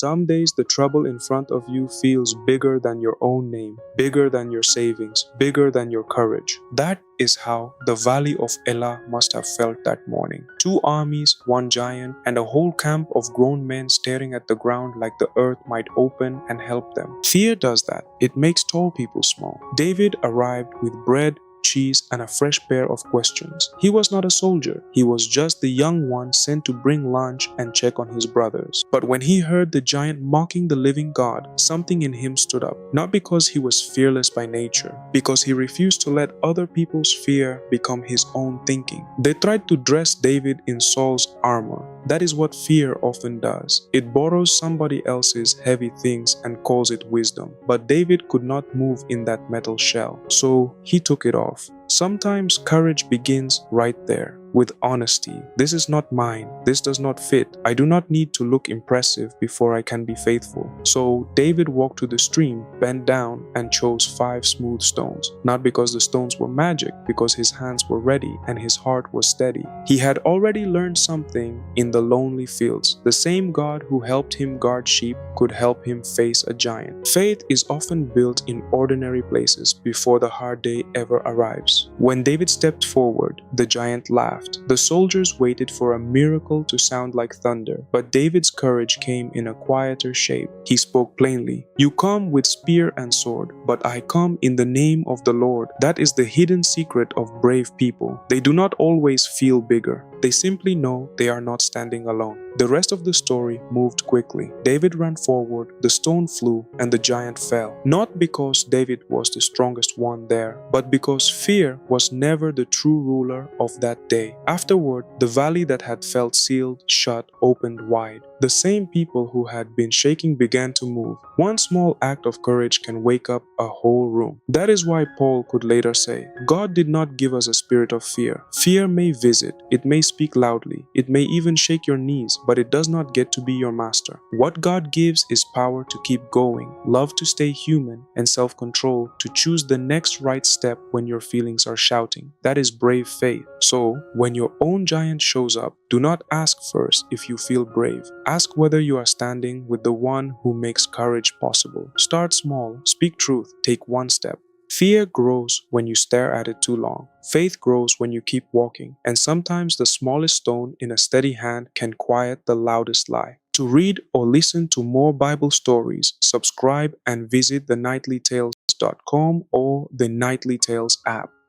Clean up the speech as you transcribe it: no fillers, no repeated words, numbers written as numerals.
Some days the trouble in front of you feels bigger than your own name, bigger than your savings, bigger than your courage. That is how the valley of Elah must have felt that morning. Two armies, one giant, and a whole camp of grown men staring at the ground like the earth might open and help them. Fear does that. It makes tall people small. David arrived with bread, cheese, and a fresh pair of questions. He was not a soldier. He was just the young one sent to bring lunch and check on his brothers. But when he heard the giant mocking the living God, something in him stood up. Not because he was fearless by nature, because he refused to let other people's fear become his own thinking. They tried to dress David in Saul's armor. That is what fear often does. It borrows somebody else's heavy things and calls it wisdom. But David could not move in that metal shell, so he took it off. Sometimes courage begins right there, with honesty. This is not mine. This does not fit. I do not need to look impressive before I can be faithful. So David walked to the stream, bent down, and chose 5 smooth stones. Not because the stones were magic, because his hands were ready and his heart was steady. He had already learned something in the lonely fields. The same God who helped him guard sheep could help him face a giant. Faith is often built in ordinary places before the hard day ever arrives. When David stepped forward, the giant laughed. The soldiers waited for a miracle to sound like thunder, but David's courage came in a quieter shape. He spoke plainly, "You come with spear and sword, but I come in the name of the Lord." That is the hidden secret of brave people. They do not always feel bigger. They simply know they are not standing alone. The rest of the story moved quickly. David ran forward, the stone flew, and the giant fell. Not because David was the strongest one there, but because fear was never the true ruler of that day. Afterward, the valley that had felt sealed shut opened wide. The same people who had been shaking began to move. One small act of courage can wake up a whole room. That is why Paul could later say, God did not give us a spirit of fear. Fear may visit, it may speak loudly, it may even shake your knees, but it does not get to be your master. What God gives is power to keep going, love to stay human, and self-control to choose the next right step when your feelings are shouting. That is brave faith. So, when your own giant shows up, do not ask first if you feel brave. Ask whether you are standing with the one who makes courage possible. Start small, speak truth, take one step. Fear grows when you stare at it too long. Faith grows when you keep walking. And sometimes the smallest stone in a steady hand can quiet the loudest lie. To read or listen to more Bible stories, subscribe and visit thenightlytales.com or the Nightly Tales app.